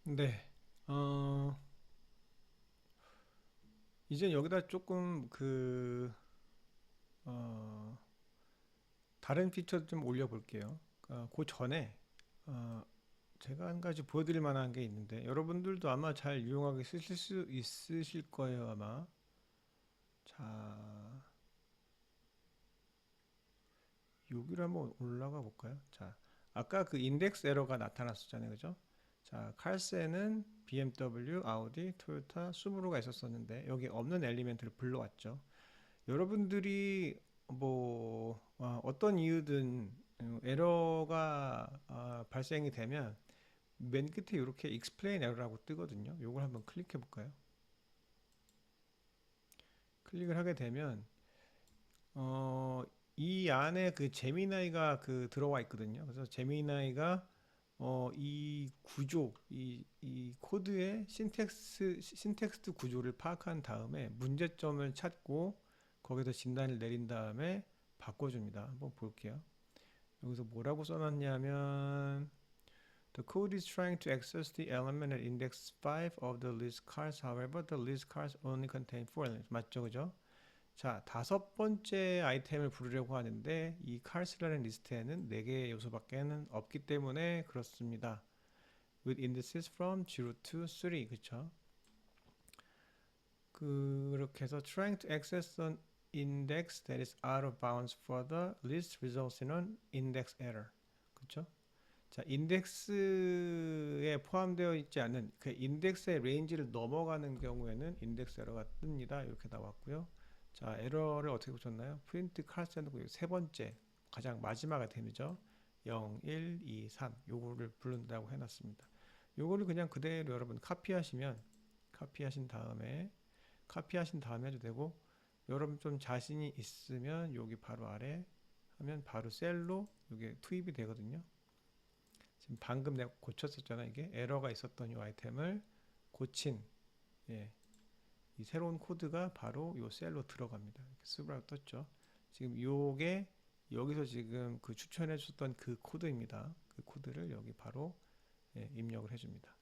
네. 어, 이제 여기다 조금 어, 다른 피처 좀 올려볼게요. 그 전에, 어, 제가 한 가지 보여드릴 만한 게 있는데, 여러분들도 아마 잘 유용하게 쓰실 수 있으실 거예요, 아마. 자, 여기로 한번 올라가 볼까요? 자, 아까 그 인덱스 에러가 나타났었잖아요, 그죠? 자, 칼세는 BMW, 아우디, 토요타, 수바루가 있었었는데, 여기 없는 엘리멘트를 불러왔죠. 여러분들이 어떤 이유든 에러가 발생이 되면 맨 끝에 이렇게 explain error라고 뜨거든요. 이걸 한번 클릭해 볼까요? 클릭을 하게 되면 어, 이 안에 그 제미나이가 들어와 있거든요. 그래서 제미나이가 이 구조, 이 코드의 신텍스트 구조를 파악한 다음에 문제점을 찾고 거기서 진단을 내린 다음에 바꿔줍니다. 한번 볼게요. 여기서 뭐라고 써놨냐면 The code is trying to access the element at index 5 of the list cars. However, the list cars only contain 4 elements. 맞죠, 그죠? 자, 다섯 번째 아이템을 부르려고 하는데 이 cars라는 리스트에는 4개의 요소밖에는 없기 때문에 그렇습니다. With indices from 0 to 3, 그쵸? 그렇게 해서 trying to access an index that is out of bounds for the list results in an index error. 그쵸? 자, 인덱스에 포함되어 있지 않은 그 인덱스의 레인지를 넘어가는 경우에는 인덱스 에러가 뜹니다. 이렇게 나왔고요. 자, 에러를 어떻게 보셨나요? 프린트 카스 해놓고 세 번째 가장 마지막 아이템이죠. 0, 1, 2, 3 요거를 부른다고 해놨습니다. 요거를 그냥 그대로 여러분 카피하신 다음에 해도 되고, 여러분 좀 자신이 있으면 여기 바로 아래 하면 바로 셀로 이게 투입이 되거든요. 지금 방금 내가 고쳤었잖아. 이게 에러가 있었던 이 아이템을 고친, 예, 이 새로운 코드가 바로 이 셀로 들어갑니다. 이렇게 스브라고 떴죠. 지금 요게 여기서 지금 그 추천해 줬던 그 코드입니다. 그 코드를 여기 바로 입력을 해줍니다.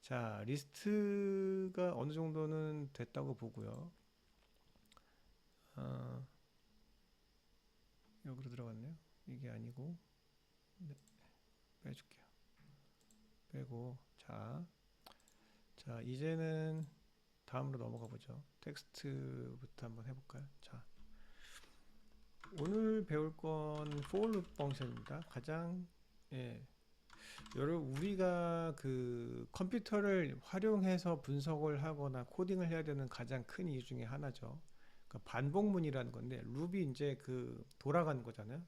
자, 리스트가 어느 정도는 됐다고 보고요. 어, 여기로 들어갔네요. 이게 아니고, 네, 빼줄게요. 빼고, 자, 이제는 다음으로 넘어가 보죠. 텍스트부터 한번 해볼까요? 자, 오늘 배울 건 for loop 펑션입니다. 가장 예, 여러분 우리가 그 컴퓨터를 활용해서 분석을 하거나 코딩을 해야 되는 가장 큰 이유 중에 하나죠. 그러니까 반복문이라는 건데 룹이 이제 돌아가는 거잖아요.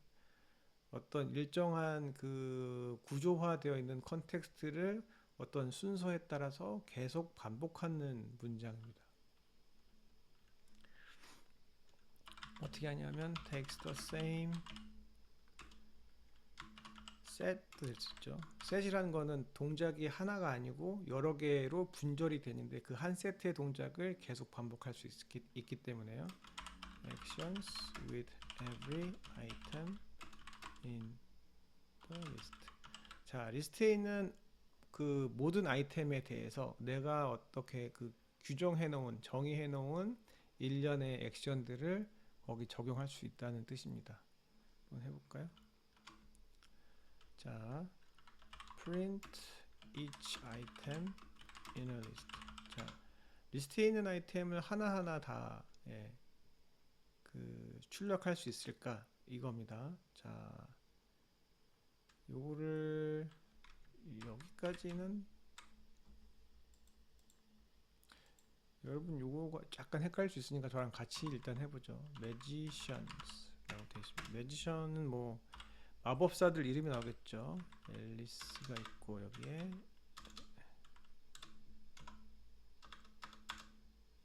어떤 일정한 그 구조화되어 있는 컨텍스트를 어떤 순서에 따라서 계속 반복하는 문장입니다. 어떻게 하냐면 takes the same set도 될 수 있죠. set이라는 거는 동작이 하나가 아니고 여러 개로 분절이 되는데 그 한 세트의 동작을 계속 반복할 수 있기 때문에요. actions with every item in the list. 자, 리스트에 있는 그 모든 아이템에 대해서 내가 어떻게 규정해 놓은 정의해 놓은 일련의 액션들을 거기 적용할 수 있다는 뜻입니다. 한번 해볼까요? 자, print each item in a list. 자, 리스트에 있는 아이템을 하나하나 다 출력할 수 있을까? 이겁니다. 자, 요거를 여기까지는 여러분 요거가 약간 헷갈릴 수 있으니까 저랑 같이 일단 해보죠. magicians라고 되어 있습니다. magician은 뭐 마법사들 이름이 나오겠죠. 앨리스가 있고 여기에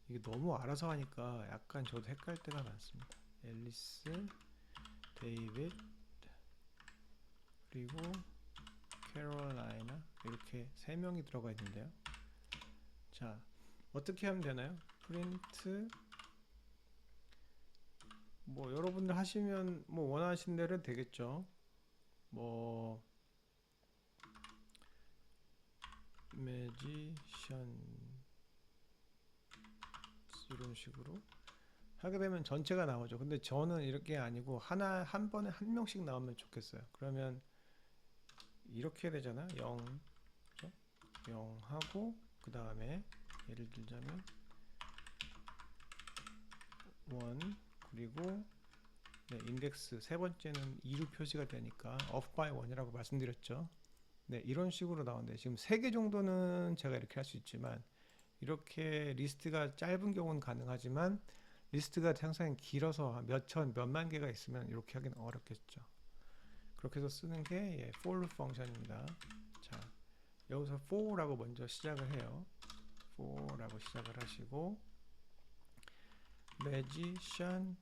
이게 너무 알아서 하니까 약간 저도 헷갈릴 때가 많습니다. 앨리스, 데이빗, 그리고 캐롤라이나 이렇게 세 명이 들어가 있는데요. 자, 어떻게 하면 되나요? 프린트 뭐 여러분들 하시면 뭐 원하시는 대로 되겠죠. 뭐 매지션 이런 식으로 하게 되면 전체가 나오죠. 근데 저는 이렇게 아니고 한 번에 한 명씩 나오면 좋겠어요. 그러면 이렇게 되잖아. 0, 0 하고 그 다음에 예를 들자면 1 그리고 네, 인덱스 세 번째는 2로 표시가 되니까 off by 1이라고 말씀드렸죠. 네, 이런 식으로 나오는데 지금 3개 정도는 제가 이렇게 할 수 있지만 이렇게 리스트가 짧은 경우는 가능하지만 리스트가 상당히 길어서 몇만 개가 있으면 이렇게 하기는 어렵겠죠. 그렇게 해서 쓰는 게 for 펑션입니다. 자, 여기서 for라고 먼저 시작을 해요. for라고 시작을 하시고 magician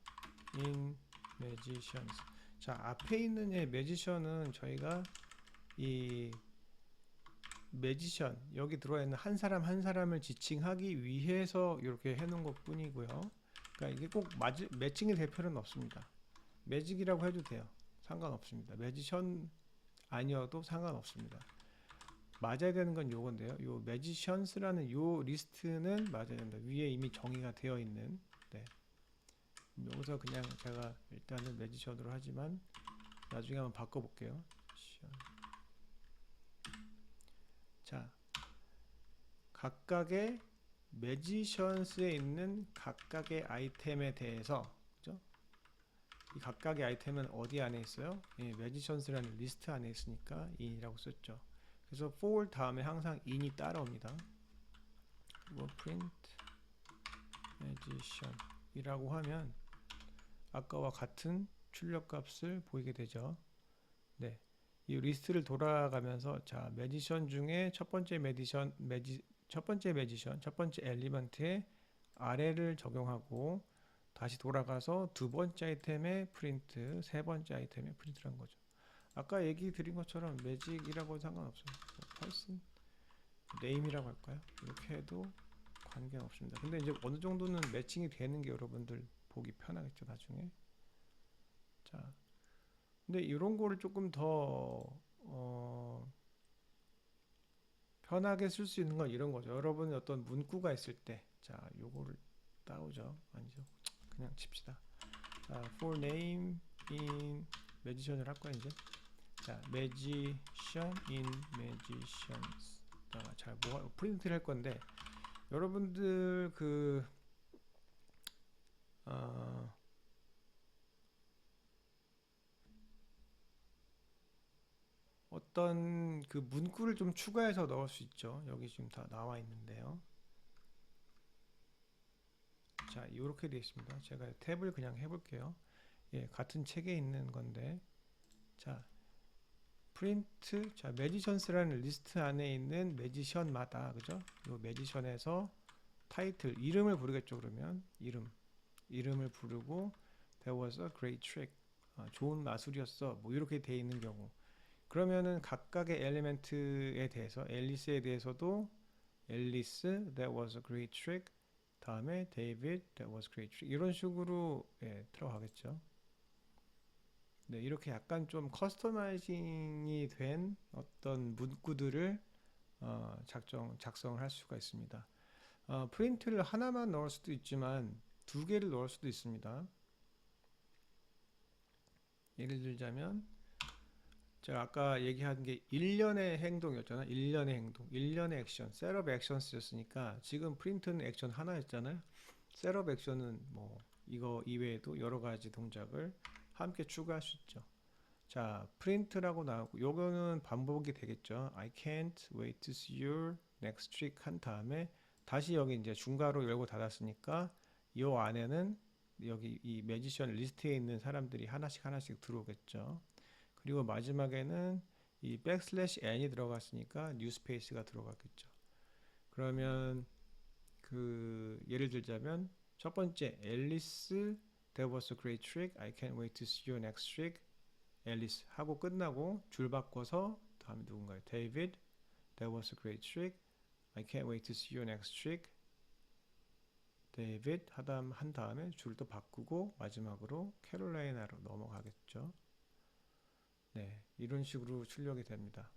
in magicians. 자, 앞에 있는 magician은 저희가 이 매지션 여기 들어와 있는 한 사람 한 사람을 지칭하기 위해서 이렇게 해놓은 것 뿐이고요. 그러니까 이게 꼭 매칭이 될 필요는 없습니다. 매직이라고 해도 돼요. 상관없습니다. 매지션 아니어도 상관없습니다. 맞아야 되는 건 요건데요. 요 매지션스라는 요 리스트는 맞아야 된다. 위에 이미 정의가 되어 있는. 네. 여기서 그냥 제가 일단은 매지션으로 하지만 나중에 한번 바꿔볼게요. 자, 각각의 매지션스에 있는 각각의 아이템에 대해서, 그죠? 이 각각의 아이템은 어디 안에 있어요? 매지션스라는 리스트 안에 있으니까 in이라고 썼죠. 그래서 for 다음에 항상 in이 따라옵니다. 그리고 print magician 이라고 하면 아까와 같은 출력값을 보이게 되죠. 네. 이 리스트를 돌아가면서 자, 매지션 중에 첫 번째 엘리먼트에 아래를 적용하고 다시 돌아가서 두 번째 아이템에 프린트, 세 번째 아이템에 프린트란 거죠. 아까 얘기 드린 것처럼 매직이라고 상관없어요. 파이썬 네임이라고 할까요? 이렇게 해도 관계는 없습니다. 근데 이제 어느 정도는 매칭이 되는 게 여러분들 보기 편하겠죠, 나중에. 자, 근데 이런 거를 조금 더 편하게 쓸 수 있는 건 이런 거죠. 여러분이 어떤 문구가 있을 때, 자, 요거를 따오죠. 아니죠. 그냥 칩시다. 자, for name in magician을 할 거야 이제. 자, magician in magicians. 잘 프린트를 할 건데 여러분들 어떤 그 문구를 좀 추가해서 넣을 수 있죠. 여기 지금 다 나와 있는데요. 자, 이렇게 되어 있습니다. 제가 탭을 그냥 해볼게요. 예, 같은 책에 있는 건데, 자, 프린트, 자, 매지션스라는 리스트 안에 있는 매지션마다, 그죠? 이 매지션에서 타이틀, 이름을 부르겠죠. 그러면 이름을 부르고 There was a great trick. 좋은 마술이었어. 뭐 이렇게 되어 있는 경우. 그러면은 각각의 엘리멘트에 대해서 앨리스에 대해서도 앨리스 that was a great trick 다음에 데이비드 that was a great trick 이런 식으로 들어가겠죠. 네, 이렇게 약간 좀 커스터마이징이 된 어떤 문구들을 작성을 할 수가 있습니다. 프린트를 하나만 넣을 수도 있지만 두 개를 넣을 수도 있습니다. 예를 들자면 제가 아까 얘기한 게 일련의 행동이었잖아요. 일련의 행동, 일련의 액션, 셋업 액션스였으니까 지금 프린트는 액션 하나였잖아요. 셋업 액션은 뭐 이거 이외에도 여러 가지 동작을 함께 추가할 수 있죠. 자, 프린트라고 나오고 요거는 반복이 되겠죠. I can't wait to see your next trick 한 다음에 다시 여기 이제 중괄호 열고 닫았으니까 요 안에는 여기 이 매지션 리스트에 있는 사람들이 하나씩 들어오겠죠. 그리고 마지막에는 이 백슬래시 n이 들어갔으니까 뉴 스페이스가 들어갔겠죠. 그러면 그 예를 들자면 첫 번째 앨리스 That was a great trick. I can't wait to see your next trick. 앨리스 하고 끝나고 줄 바꿔서 다음에 누군가요? David That was a great trick. I can't wait to see your next trick. David 한 다음에 줄도 바꾸고 마지막으로 캐롤라이나로 넘어가겠죠. 네, 이런 식으로 출력이 됩니다.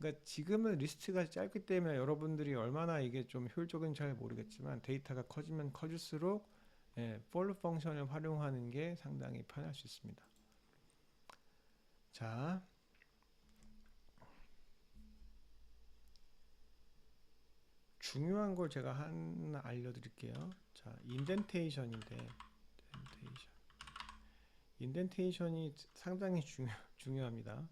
그러니까 지금은 리스트가 짧기 때문에 여러분들이 얼마나 이게 좀 효율적인지 잘 모르겠지만 데이터가 커지면 커질수록 for 펑션을 활용하는 게 상당히 편할 수 있습니다. 자, 중요한 걸 제가 하나 알려드릴게요. 자, 인덴테이션이 상당히 중요합니다.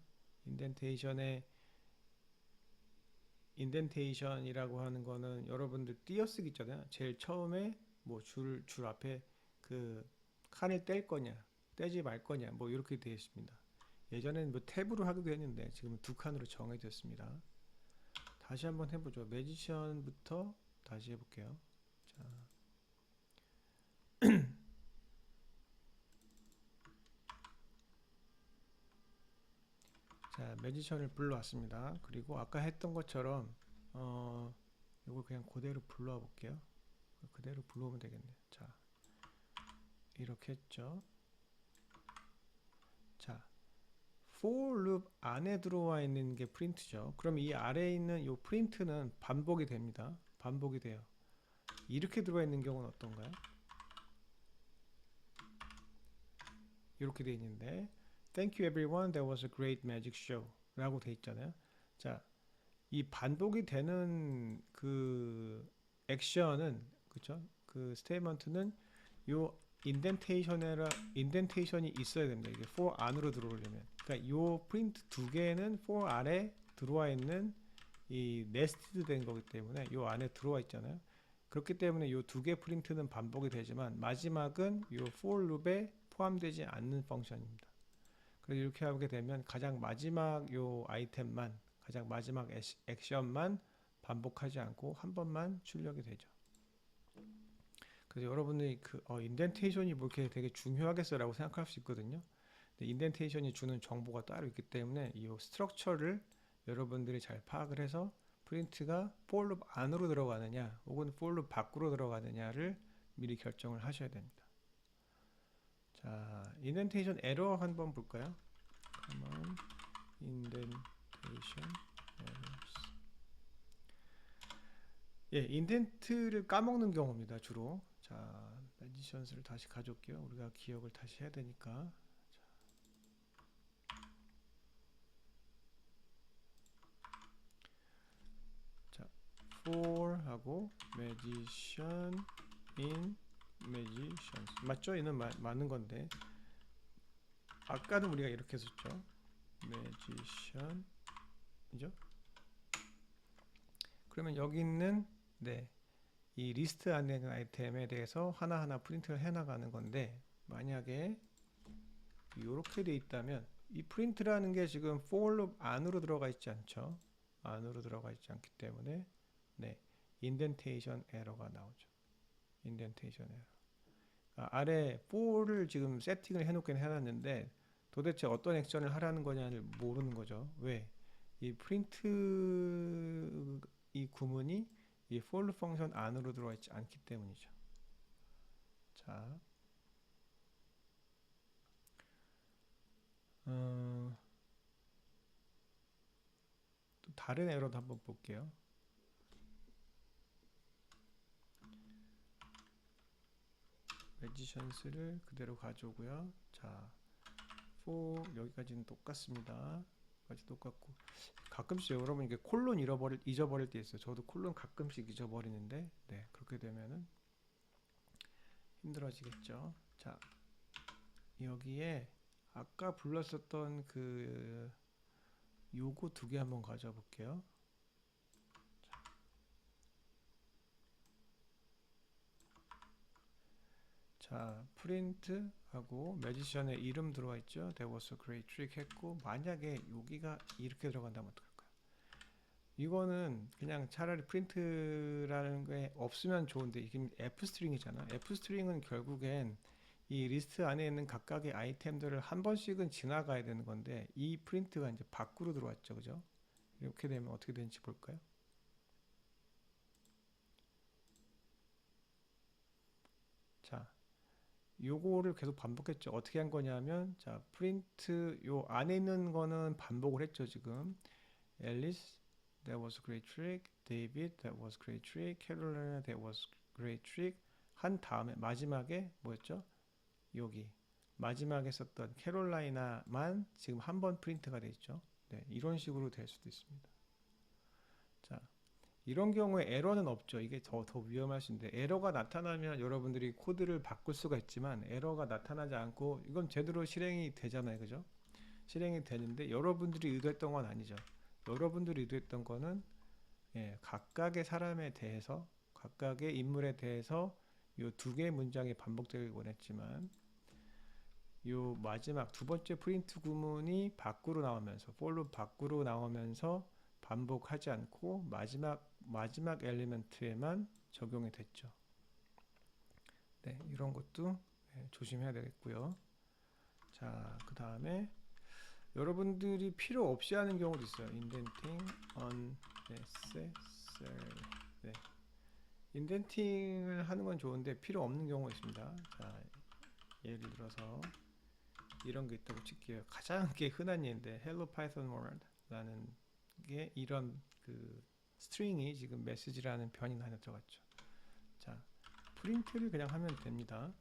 인덴테이션이라고 하는 거는 여러분들 띄어쓰기 있잖아요. 제일 처음에 뭐 줄 앞에 그 칸을 뗄 거냐, 떼지 말 거냐, 뭐 이렇게 되어 있습니다. 예전에는 뭐 탭으로 하기도 했는데 지금은 두 칸으로 정해졌습니다. 다시 한번 해보죠. 매지션부터 다시 해볼게요. 자, 매지션을 불러왔습니다. 그리고 아까 했던 것처럼 이걸 그냥 그대로 불러와 볼게요. 그대로 불러오면 되겠네요. 자, 이렇게 했죠. 자, for loop 안에 들어와 있는 게 프린트죠. 그럼 이 아래에 있는 이 프린트는 반복이 됩니다. 반복이 돼요. 이렇게 들어와 있는 경우는 어떤가요? 이렇게 돼 있는데 Thank you everyone, that was a great magic show 라고 돼 있잖아요. 자, 이 반복이 되는 그 액션은 그쵸? 그 스테이트먼트는 요 인덴테이션이 있어야 됩니다. 이게 for 안으로 들어오려면. 그러니까 요 프린트 두 개는 for 안에 들어와 있는 이 네스티드 된 거기 때문에 요 안에 들어와 있잖아요. 그렇기 때문에 요 두 개 프린트는 반복이 되지만 마지막은 요 for loop에 포함되지 않는 펑션입니다. 그래서 이렇게 하게 되면 가장 마지막 요 아이템만 가장 마지막 액션만 반복하지 않고 한 번만 출력이 되죠. 그래서 여러분들이 그 인덴테이션이 뭐 이렇게 되게 중요하겠어라고 생각할 수 있거든요. 근데 인덴테이션이 주는 정보가 따로 있기 때문에 이 스트럭처를 여러분들이 잘 파악을 해서 프린트가 for loop 안으로 들어가느냐 혹은 for loop 밖으로 들어가느냐를 미리 결정을 하셔야 됩니다. 자, 인덴테이션 에러 한번 볼까요? common indentation errors. 예, 인덴트를 까먹는 경우입니다, 주로. 자, 매지션스를 다시 가져올게요. 우리가 기억을 다시 해야 되니까. 자, for 하고 magician in magicians. 맞죠? 얘는 맞는 건데. 아까는 우리가 이렇게 했었죠. magician 이죠? 그러면 여기 있는 이 리스트 안에 있는 아이템에 대해서 하나하나 프린트를 해나가는 건데 만약에 이렇게 돼 있다면 이 프린트라는 게 지금 for loop 안으로 들어가 있지 않죠. 안으로 들어가 있지 않기 때문에 인덴테이션 에러가 나오죠. 인덴테이션 에러. 아래 for를 지금 세팅을 해놓긴 해놨는데 도대체 어떤 액션을 하라는 거냐를 모르는 거죠. 왜? 이 프린트 이 구문이 이 for loop 펑션 안으로 들어와 있지 않기 때문이죠. 자, 또 다른 에러도 한번 볼게요. 매지션스를 그대로 가져오고요. 자, for 여기까지는 똑같습니다. 여기까지 똑같고 가끔씩 여러분 이게 콜론 잊어버릴 때 있어요. 저도 콜론 가끔씩 잊어버리는데 그렇게 되면은 힘들어지겠죠. 자, 여기에 아까 불렀었던 그 요거 두 개 한번 가져와 볼게요. 자, 프린트하고 매지션의 이름 들어와 있죠. That was a great trick 했고 만약에 여기가 이렇게 들어간다면 어떡할까요? 이거는 그냥 차라리 프린트라는 게 없으면 좋은데 이게 F 스트링이잖아. F 스트링은 결국엔 이 리스트 안에 있는 각각의 아이템들을 한 번씩은 지나가야 되는 건데 이 프린트가 이제 밖으로 들어왔죠. 그죠? 이렇게 되면 어떻게 되는지 볼까요? 자, 요거를 계속 반복했죠. 어떻게 한 거냐면 자, 프린트 요 안에 있는 거는 반복을 했죠, 지금. 앨리스 that was a great trick. David, that was great trick. Carolina, that was great trick. 한 다음에 마지막에 뭐였죠? 여기 마지막에 썼던 캐롤라이나만 지금 한 번 프린트가 돼 있죠. 네, 이런 식으로 될 수도 있습니다. 자, 이런 경우에 에러는 없죠. 이게 더 위험할 수 있는데 에러가 나타나면 여러분들이 코드를 바꿀 수가 있지만 에러가 나타나지 않고 이건 제대로 실행이 되잖아요. 그죠? 실행이 되는데 여러분들이 의도했던 건 아니죠. 여러분들이 의도했던 거는 각각의 사람에 대해서 각각의 인물에 대해서 이 두 개의 문장이 반복되길 원했지만 요 마지막 두 번째 프린트 구문이 밖으로 나오면서 for 밖으로 나오면서 반복하지 않고 마지막 엘리멘트에만 적용이 됐죠. 네, 이런 것도 조심해야 되겠고요. 자, 그 다음에 여러분들이 필요 없이 하는 경우도 있어요. indenting unnecessary. 네. 인덴팅을 하는 건 좋은데 필요 없는 경우가 있습니다. 자, 예를 들어서 이런 게 있다고 칠게요. 가장 흔한 예인데 hello python world 라는 게 이런 그 스트링이 지금 메시지라는 변이 하나 들어갔죠. 자, 프린트를 그냥 하면 됩니다.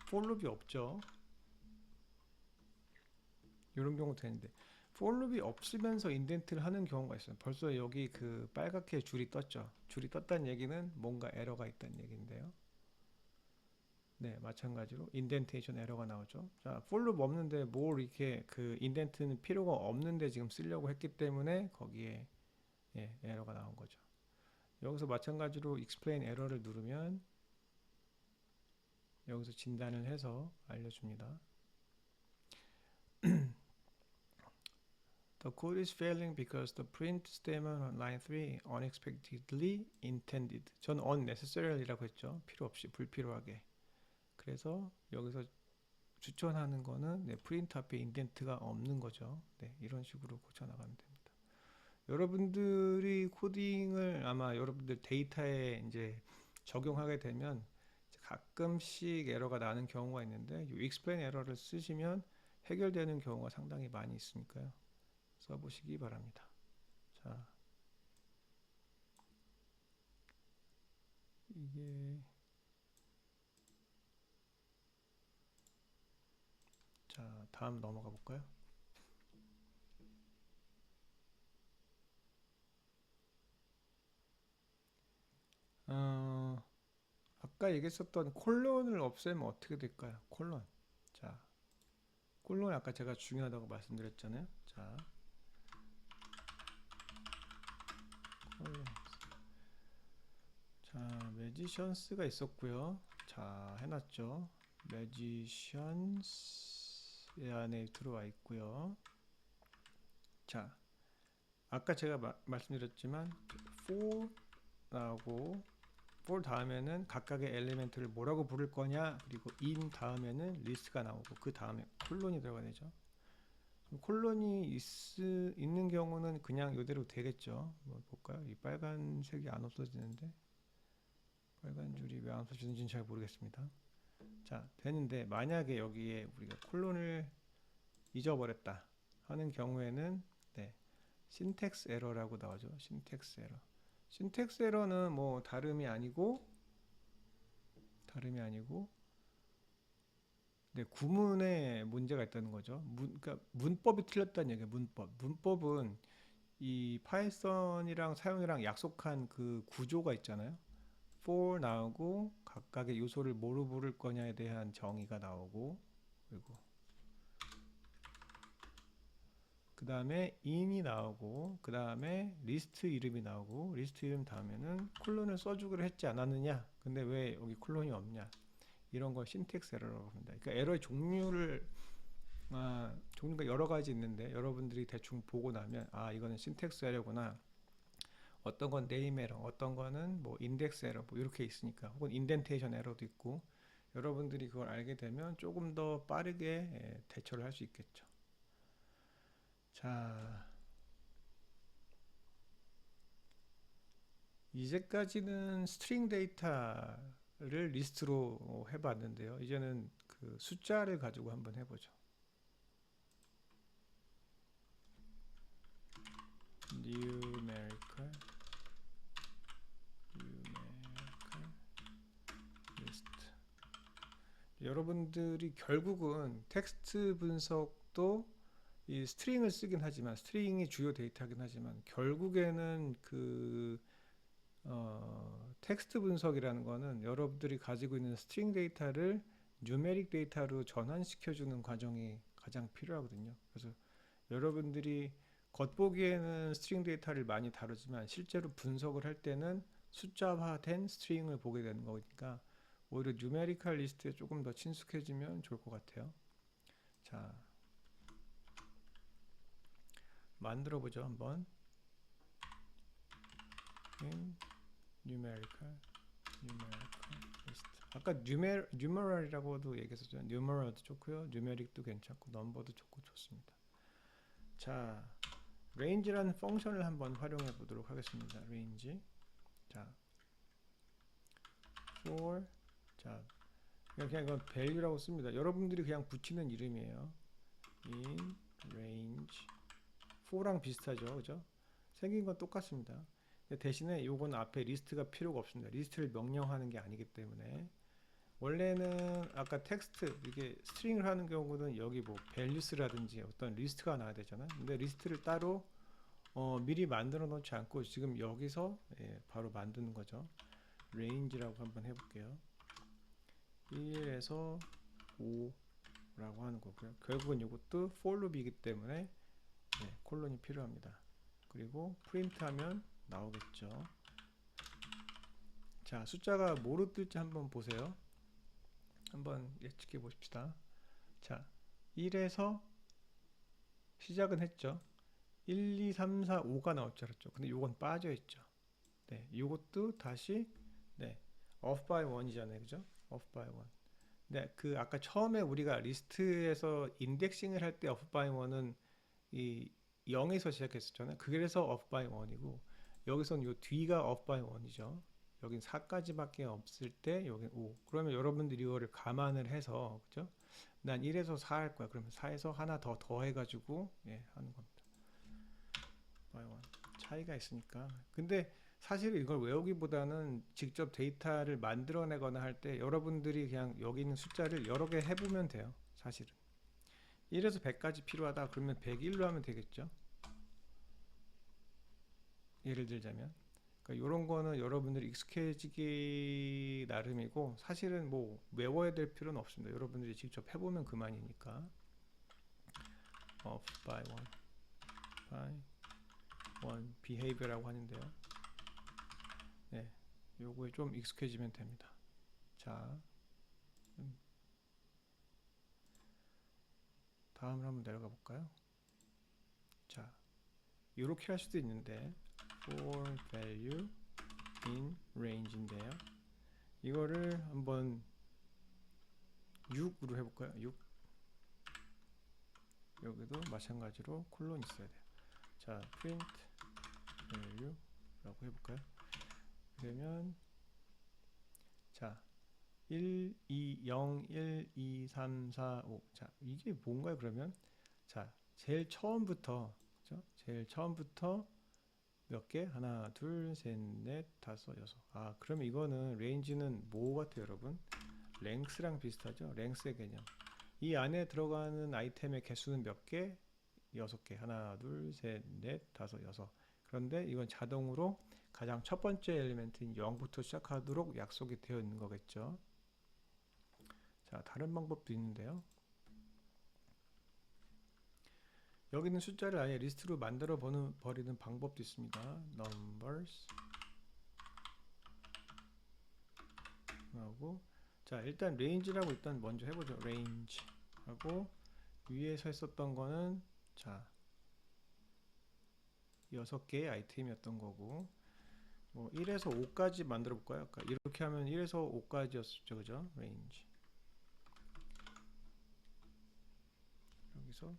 for loop이 없죠. 이런 경우 되는데 for loop이 없으면서 인덴트를 하는 경우가 있어요. 벌써 여기 그 빨갛게 줄이 떴죠. 줄이 떴다는 얘기는 뭔가 에러가 있다는 얘기인데요. 네, 마찬가지로 인덴테이션 에러가 나오죠. 자, for loop 없는데 뭘 이렇게 그 인덴트는 필요가 없는데 지금 쓰려고 했기 때문에 거기에 에러가 나온 거죠. 여기서 마찬가지로 explain 에러를 누르면 여기서 진단을 해서 알려줍니다. The code is failing because the print statement on line 3 unexpectedly intended. 전 unnecessary라고 했죠. 필요 없이 불필요하게. 그래서 여기서 추천하는 거는 프린트 앞에 인덴트가 없는 거죠. 네, 이런 식으로 고쳐 나가면 됩니다. 여러분들이 코딩을 아마 여러분들 데이터에 이제 적용하게 되면 가끔씩 에러가 나는 경우가 있는데 이 explain 에러를 쓰시면 해결되는 경우가 상당히 많이 있으니까요. 써보시기 바랍니다. 자, 이게 자, 다음 넘어가 볼까요? 아까 얘기했었던 콜론을 없애면 어떻게 될까요? 콜론. 자, 콜론 아까 제가 중요하다고 말씀드렸잖아요. 자, 콜론. 자, 매지션스가 있었고요. 자, 해놨죠. 매지션스 안에 들어와 있고요. 자, 아까 제가 말씀드렸지만 for 나오고 for 다음에는 각각의 엘리멘트를 뭐라고 부를 거냐, 그리고 in 다음에는 리스트가 나오고 그 다음에 콜론이 들어가야 되죠. 콜론이 있는 경우는 그냥 이대로 되겠죠. 뭐 볼까요? 이 빨간색이 안 없어지는데 빨간 줄이 왜 안 없어지는지는 잘 모르겠습니다. 자, 되는데 만약에 여기에 우리가 콜론을 잊어버렸다 하는 경우에는 신텍스 에러라고 나오죠. 신텍스 에러. 신텍스 에러는 뭐 다름이 아니고 구문에 문제가 있다는 거죠. 그러니까 문법이 틀렸다는 얘기예요. 문법은 이 파이썬이랑 사용이랑 약속한 그 구조가 있잖아요. for 나오고 각각의 요소를 뭐로 부를 거냐에 대한 정의가 나오고 그리고 그 다음에 in이 나오고 그 다음에 리스트 이름이 나오고 리스트 이름 다음에는 콜론을 써주기로 했지 않았느냐, 근데 왜 여기 콜론이 없냐, 이런 걸 신텍스 에러라고 합니다. 그러니까 에러의 종류가 여러 가지 있는데 여러분들이 대충 보고 나면 이거는 신텍스 에러구나, 어떤 건 네임 에러, 어떤 거는 뭐 인덱스 에러 뭐 이렇게 있으니까, 혹은 인덴테이션 에러도 있고, 여러분들이 그걸 알게 되면 조금 더 빠르게 대처를 할 수 있겠죠. 자, 이제까지는 스트링 데이터를 리스트로 해봤는데요. 이제는 그 숫자를 가지고 한번 해보죠. numeral 여러분들이 결국은 텍스트 분석도 이 스트링을 쓰긴 하지만 스트링이 주요 데이터긴 하지만 결국에는 텍스트 분석이라는 거는 여러분들이 가지고 있는 스트링 데이터를 뉴메릭 데이터로 전환시켜주는 과정이 가장 필요하거든요. 그래서 여러분들이 겉보기에는 스트링 데이터를 많이 다루지만 실제로 분석을 할 때는 숫자화된 스트링을 보게 되는 거니까 오히려 뉴메리컬 리스트에 조금 더 친숙해지면 좋을 것 같아요. 자, 만들어 보죠 한번. numerical 리스트. 아까 numeral이라고도 얘기했었죠. numeral도 좋고요, numeric도 괜찮고, number도 좋고 좋습니다. 자, range라는 펑션을 한번 활용해 보도록 하겠습니다. range. 자, for. 자, 그냥 이건 value라고 씁니다. 여러분들이 그냥 붙이는 이름이에요. in range. for랑 비슷하죠, 그죠? 생긴 건 똑같습니다. 대신에 요건 앞에 리스트가 필요가 없습니다. 리스트를 명령하는 게 아니기 때문에. 원래는 아까 텍스트 이게 스트링을 하는 경우는 여기 뭐 values라든지 어떤 리스트가 나와야 되잖아요. 근데 리스트를 따로 미리 만들어 놓지 않고 지금 여기서 바로 만드는 거죠. range라고 한번 해볼게요. 1에서 5라고 하는 거고요. 결국은 이것도 for loop이기 때문에 콜론이 필요합니다. 그리고 프린트 하면 나오겠죠. 자, 숫자가 뭐로 뜰지 한번 보세요. 한번 예측해 보십시다. 자, 1에서 시작은 했죠. 1, 2, 3, 4, 5가 나올 줄 알았죠. 근데 요건 빠져 있죠. 네, 요것도 다시 off by 1이잖아요. 그죠? off by 1. 네, 아까 처음에 우리가 리스트에서 인덱싱을 할 때 off by 1은 이 0에서 시작했었잖아요. 그래서 off by 1이고 여기서는 요 뒤가 off by 1이죠. 여긴 4까지밖에 없을 때 여긴 5. 그러면 여러분들이 이거를 감안을 해서 그죠? 난 1에서 4 할 거야. 그러면 4에서 하나 더 더해가지고 하는 겁니다. by 1. 차이가 있으니까. 근데 사실 이걸 외우기보다는 직접 데이터를 만들어내거나 할 때 여러분들이 그냥 여기 있는 숫자를 여러 개 해보면 돼요. 사실은 1에서 100까지 필요하다 그러면 101로 하면 되겠죠. 예를 들자면 그러니까 이런 거는 여러분들이 익숙해지기 나름이고 사실은 뭐 외워야 될 필요는 없습니다. 여러분들이 직접 해보면 그만이니까. off by 1 behavior라고 하는데요. 네, 요거에 좀 익숙해지면 됩니다. 자, 다음으로 한번 내려가 볼까요? 자, 이렇게 할 수도 있는데 for value in range인데요. 이거를 한번 6으로 해볼까요? 6. 여기도 마찬가지로 콜론 있어야 돼요. 자, print value 라고 해볼까요? 그러면 자 1, 2, 0, 1, 2, 3, 4, 5. 자, 이게 뭔가요? 그러면 자, 제일 처음부터 그죠? 제일 처음부터 몇 개? 하나, 둘, 셋, 넷, 다섯, 여섯. 아, 그러면 이거는 레인지는 뭐 같아요, 여러분? 랭스랑 비슷하죠? 랭스의 개념. 이 안에 들어가는 아이템의 개수는 몇 개? 6개. 하나, 둘, 셋, 넷, 다섯, 여섯. 그런데 이건 자동으로 가장 첫 번째 엘리멘트인 0부터 시작하도록 약속이 되어 있는 거겠죠. 자, 다른 방법도 있는데요. 여기는 숫자를 아예 리스트로 만들어 버리는 방법도 있습니다. numbers 하고 자, 일단 range라고 일단 먼저 해보죠. range 하고 위에서 했었던 거는 자 6개의 아이템이었던 거고 뭐 1에서 5까지 만들어 볼까요? 아까 이렇게 하면 1에서 5까지였죠. 그죠? range 여기서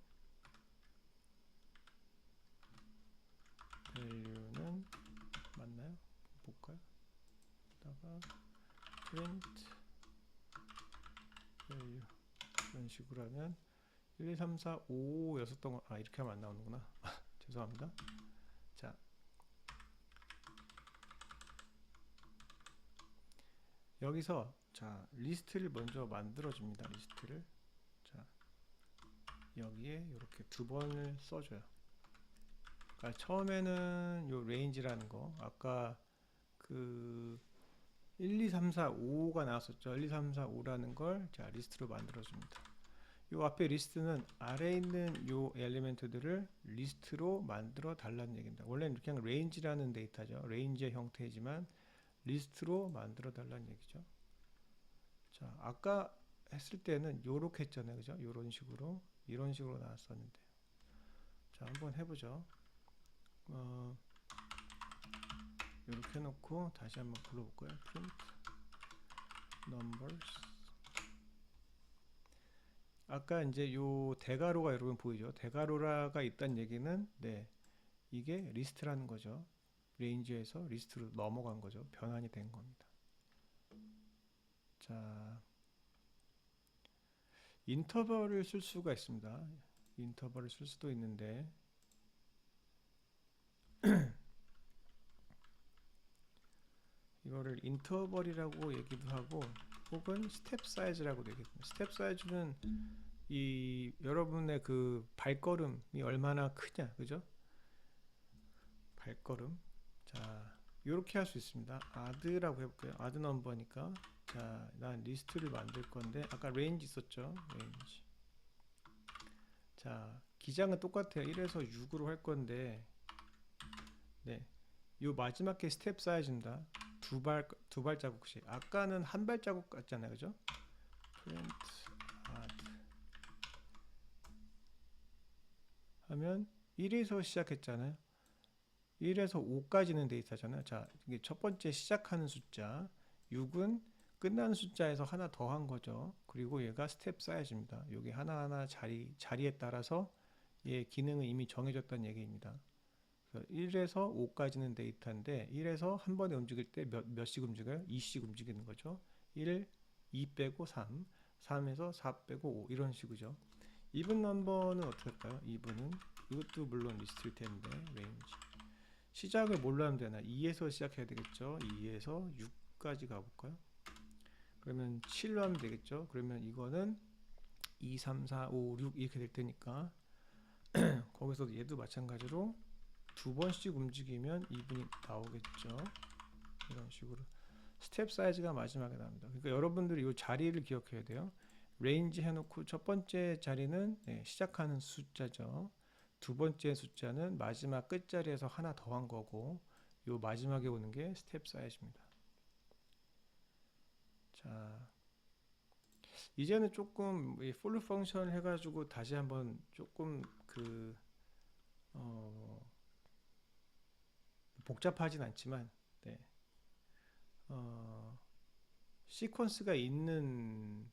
value는 맞나요? 볼까요? 다가 print value 이런 식으로 하면 1, 2, 3, 4, 5 였었던 거, 아, 이렇게 하면 안 나오는구나. 죄송합니다. 자, 여기서 자 리스트를 먼저 만들어 줍니다. 리스트를 자 여기에 이렇게 두 번을 써줘요. 그러니까 처음에는 요 레인지라는 거 아까 그 1, 2, 3, 4, 5가 나왔었죠. 1, 2, 3, 4, 5라는 걸 자 리스트로 만들어 줍니다. 요 앞에 리스트는 아래에 있는 요 엘리멘트들을 리스트로 만들어 달라는 얘기입니다. 원래는 그냥 레인지라는 데이터죠. 레인지의 형태이지만 리스트로 만들어 달라는 얘기죠. 자, 아까 했을 때는 요렇게 했잖아요. 그죠? 요런 식으로 이런 식으로 나왔었는데 자 한번 해보죠. 요렇게 해놓고 다시 한번 불러볼까요? print numbers. 아까 이제 요 대가로가 여러분 보이죠? 대가로라가 있다는 얘기는 네 이게 리스트라는 거죠. 레인지에서 리스트로 넘어간 거죠. 변환이 된 겁니다. 자, 인터벌을 쓸 수가 있습니다. 인터벌을 쓸 수도 있는데 이거를 인터벌이라고 얘기도 하고 혹은 스텝 사이즈라고도 얘기합니다. 스텝 사이즈는 이 여러분의 그 발걸음이 얼마나 크냐, 그죠? 발걸음. 자, 이렇게 할 수 있습니다. add라고 해볼게요. add 넘버니까 자, 난 리스트를 만들 건데 아까 range 있었죠? range. 자, 기장은 똑같아요. 1에서 6으로 할 건데 네, 요 마지막 게 스텝 사이즈입니다. 두 발자국씩. 아까는 한 발자국 같잖아요, 그죠? print add 하면 1에서 시작했잖아요. 1에서 5까지는 데이터잖아요. 자, 이게 첫 번째 시작하는 숫자, 6은 끝나는 숫자에서 하나 더 한 거죠. 그리고 얘가 스텝 사이즈입니다. 여기 하나하나 자리에 따라서 얘 기능은 이미 정해졌다는 얘기입니다. 1에서 5까지는 데이터인데 1에서 한 번에 움직일 때 몇씩 움직여요? 2씩 움직이는 거죠. 1, 2 빼고 3, 3에서 4 빼고 5 이런 식이죠. 이분 넘버는 어떻게 할까요? 이분은 이것도 물론 리스트일 텐데 range 시작을 뭘로 하면 되나? 2에서 시작해야 되겠죠. 2에서 6까지 가볼까요? 그러면 7로 하면 되겠죠. 그러면 이거는 2, 3, 4, 5, 6 이렇게 될 테니까 거기서 얘도 마찬가지로 두 번씩 움직이면 2분이 나오겠죠. 이런 식으로 스텝 사이즈가 마지막에 나옵니다. 그러니까 여러분들이 이 자리를 기억해야 돼요. 레인지 해놓고 첫 번째 자리는 네, 시작하는 숫자죠. 두 번째 숫자는 마지막 끝자리에서 하나 더한 거고 요 마지막에 오는 게 스텝 사이즈입니다. 자, 이제는 조금 이 for 펑션 해가지고 다시 한번 조금 그 복잡하진 않지만 네. 시퀀스가 있는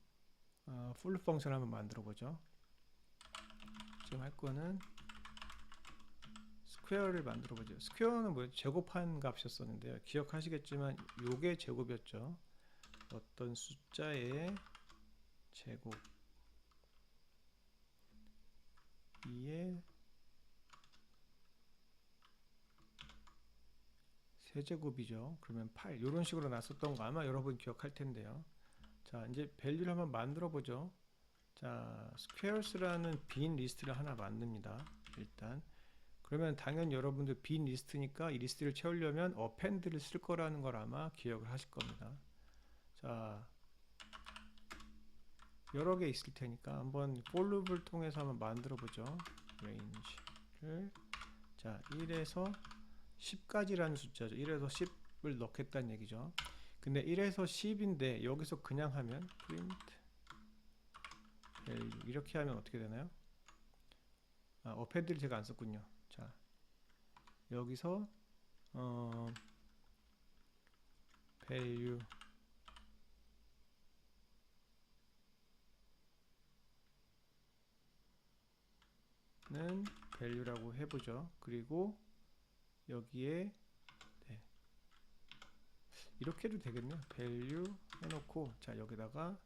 풀 펑션 한번 만들어 보죠. 지금 할 거는 스퀘어를 만들어 보죠. 스퀘어는 뭐 제곱한 값이었었는데요. 기억하시겠지만 요게 제곱이었죠. 어떤 숫자의 제곱 2의 세제곱이죠. 그러면 8 이런 식으로 났었던 거 아마 여러분 기억할 텐데요. 자, 이제 밸류를 한번 만들어 보죠. 자, squares라는 빈 리스트를 하나 만듭니다. 일단 그러면 당연히 여러분들 빈 리스트니까 이 리스트를 채우려면 append를 쓸 거라는 걸 아마 기억을 하실 겁니다. 자, 여러 개 있을 테니까 한번 for loop을 통해서 한번 만들어 보죠. range를 자 1에서 10까지라는 숫자죠. 1에서 10을 넣겠다는 얘기죠. 근데 1에서 10인데 여기서 그냥 하면 print value 이렇게 하면 어떻게 되나요? append를 제가 안 썼군요. 자 여기서 value 는 value라고 해보죠. 그리고 여기에 네, 이렇게 해도 되겠네요. value 해놓고 자 여기다가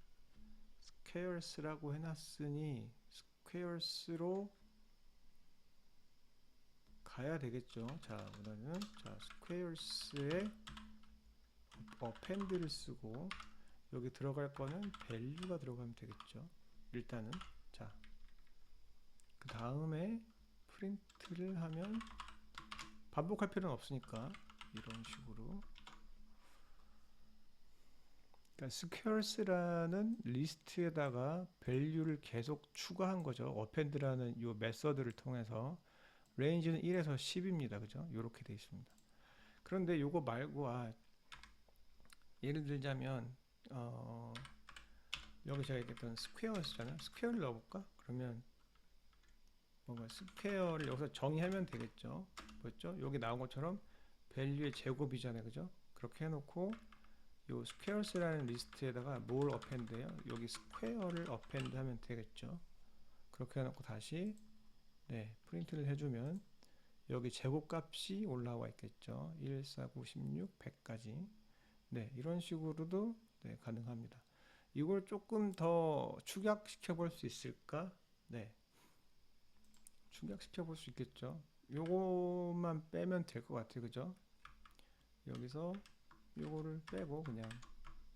squares라고 해놨으니 squares로 가야 되겠죠. 자 그러면 자 squares에 append를 쓰고 여기 들어갈 거는 value가 들어가면 되겠죠. 일단은. 자, 그 다음에 프린트를 하면 반복할 필요는 없으니까 이런 식으로. 그러니까 squares라는 리스트에다가 value를 계속 추가한 거죠. append라는 이 메서드를 통해서. range는 1에서 10입니다. 그죠? 이렇게 돼 있습니다. 그런데 요거 말고 예를 들자면 여기 제가 얘기했던 squares잖아요. square를 넣어볼까? 그러면 뭔가 square를 여기서 정의하면 되겠죠. 뭐였죠? 여기 나온 것처럼 value의 제곱이잖아요. 그죠? 그렇게 해놓고 요 squares라는 리스트에다가 뭘 append해요? 여기 square를 append 하면 되겠죠. 그렇게 해놓고 다시 프린트를 해주면 여기 제곱값이 올라와 있겠죠. 1, 4, 9, 16, 100까지. 이런 식으로도 가능합니다. 이걸 조금 더 축약시켜 볼 수 있을까? 축약시켜 볼 수 있겠죠. 요것만 빼면 될 것 같아요. 그죠? 여기서 요거를 빼고 그냥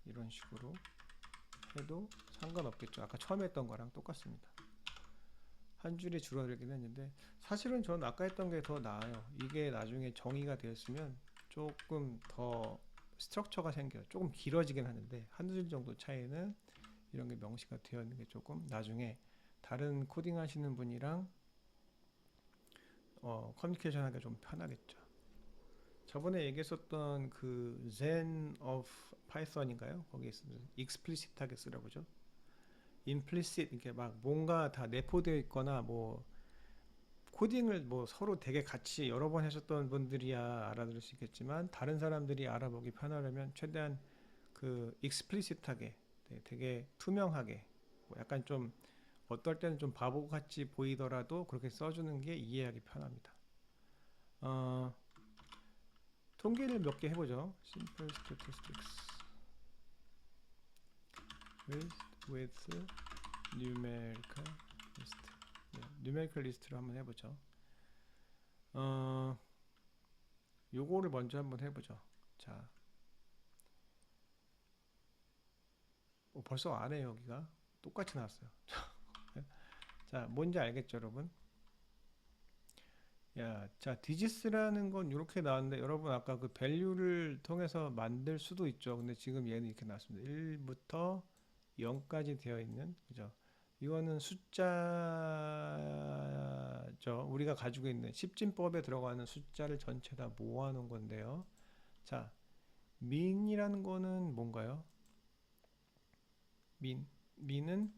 이런 식으로 해도 상관없겠죠. 아까 처음에 했던 거랑 똑같습니다. 한 줄이 줄어들긴 했는데 사실은 저는 아까 했던 게 더 나아요. 이게 나중에 정의가 되었으면 조금 더 스트럭처가 생겨요. 조금 길어지긴 하는데 한두 줄 정도 차이는 이런 게 명시가 되어 있는 게 조금 나중에 다른 코딩 하시는 분이랑 커뮤니케이션 하기가 좀 편하겠죠. 저번에 얘기했었던 그 Zen of Python인가요? 거기에 있으면 explicit하게 쓰라고 죠. implicit 이렇게 막 뭔가 다 내포되어 있거나 뭐 코딩을 뭐 서로 되게 같이 여러 번 하셨던 분들이야 알아들을 수 있겠지만 다른 사람들이 알아보기 편하려면 최대한 그 explicit하게 되게 투명하게 뭐 약간 좀 어떨 때는 좀 바보같이 보이더라도 그렇게 써주는 게 이해하기 편합니다. 통계를 몇 개 해보죠. Simple statistics with numerical list. numerical list로 한번 해보죠. 요거를 먼저 한번 해보죠. 자, 벌써 안 해요. 여기가 똑같이 나왔어요. 자, 뭔지 알겠죠, 여러분? 자, 디지스라는 건 이렇게 나왔는데 여러분 아까 그 value를 통해서 만들 수도 있죠. 근데 지금 얘는 이렇게 나왔습니다. 1부터 0까지 되어 있는, 그죠? 이거는 숫자죠. 우리가 가지고 있는 십진법에 들어가는 숫자를 전체 다 모아놓은 건데요. 자, 민이라는 거는 뭔가요? 민은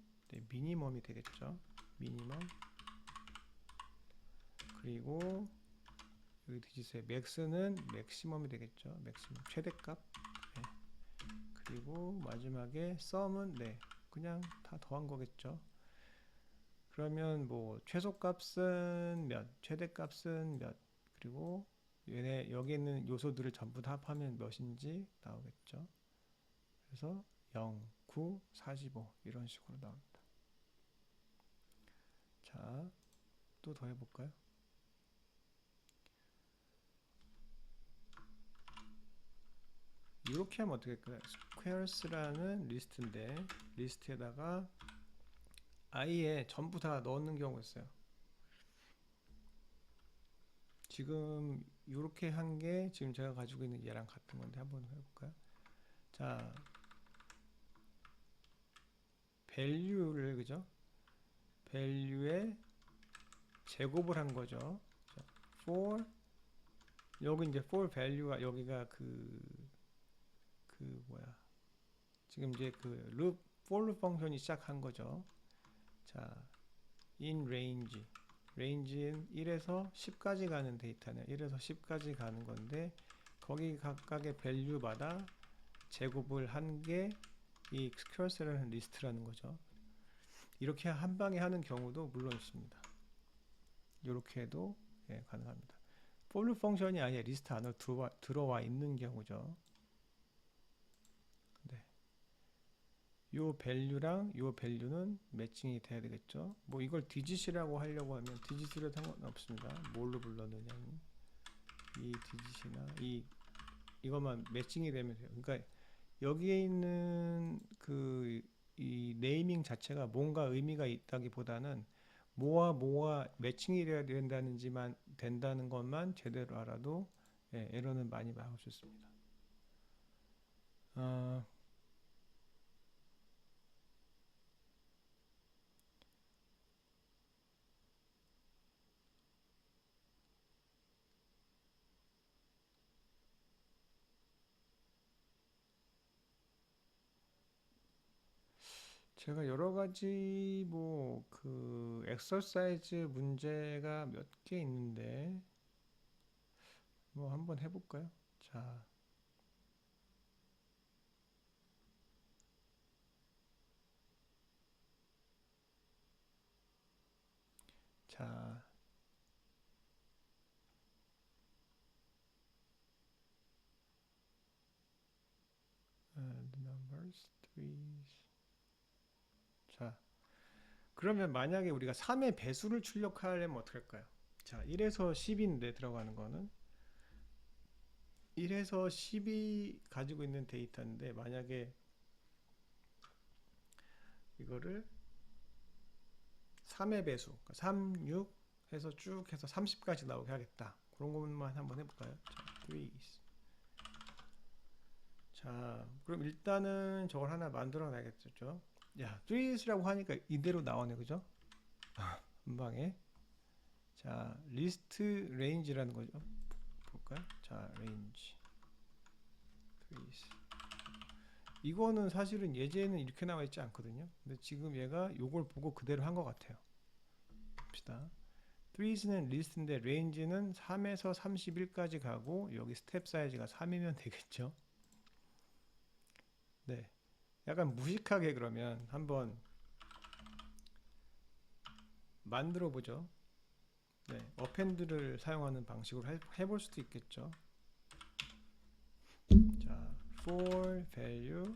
미니멈이 되겠죠. 미니멈. 그리고 여기 디지스의 맥스는 맥시멈이 되겠죠. 맥시멈 최대값. 그리고 마지막에 썸은 그냥 다 더한 거겠죠. 그러면 뭐 최소값은 몇, 최대값은 몇, 그리고 얘네 여기 있는 요소들을 전부 다 합하면 몇인지 나오겠죠. 그래서 0, 9, 45 이런 식으로 나옵니다. 자, 또 더 해볼까요? 이렇게 하면 어떻게 할까요? squares라는 리스트인데 리스트에다가 아예 전부 다 넣는 경우가 있어요. 지금 이렇게 한 게 지금 제가 가지고 있는 얘랑 같은 건데 한번 해볼까요? 자, value를 그죠? value에 제곱을 한 거죠. 자, for 여기 이제 for value가 여기가 그 뭐야? 지금 이제 그 loop for loop 펑션이 시작한 거죠. 자, in range range는 1에서 10까지 가는 데이터는 1에서 10까지 가는 건데 거기 각각의 value마다 제곱을 한 게 이 squares라는 리스트라는 거죠. 이렇게 한 방에 하는 경우도 물론 있습니다. 이렇게 해도 가능합니다. for loop 펑션이 아예 리스트 안으로 들어와 있는 경우죠. 요 value랑 요 value는 매칭이 돼야 되겠죠. 뭐 이걸 digit이라고 하려고 하면 digit으로 상관없습니다. 뭘로 불렀느냐는 이 digit이나 이것만 매칭이 되면 돼요. 그러니까 여기에 있는 이 네이밍 자체가 뭔가 의미가 있다기보다는 뭐와 매칭이 돼야 된다는지만 된다는 것만 제대로 알아도 예, 에러는 많이 막을 수 있습니다. 어, 제가 여러 가지 뭐 그 엑서사이즈 문제가 몇 개 있는데 뭐 한번 해볼까요? 자, 자, the numbers, three. 자, 그러면 만약에 우리가 3의 배수를 출력하려면 어떻게 할까요? 자, 1에서 10인데 들어가는 거는 1에서 10이 가지고 있는 데이터인데 만약에 이거를 3의 배수, 그러니까 3, 6 해서 쭉 해서 30까지 나오게 하겠다. 그런 것만 한번 해볼까요? 자, 3. 자, 그럼 일단은 저걸 하나 만들어 놔야겠죠. 야, 3라고 하니까 이대로 나오네, 그죠? 한 방에. 자, 리스트 레인지라는 거죠. 볼까요? 자, 레인지. 3. 이거는 사실은 예제는 이렇게 나와 있지 않거든요. 근데 지금 얘가 요걸 보고 그대로 한 것 같아요. 봅시다. 3는 리스트인데 레인지는 3에서 31까지 가고 여기 스텝 사이즈가 3이면 되겠죠. 네. 약간 무식하게 그러면 한번 만들어 보죠. 네. 어펜드를 사용하는 방식으로 해볼 수도 있겠죠. 자, for value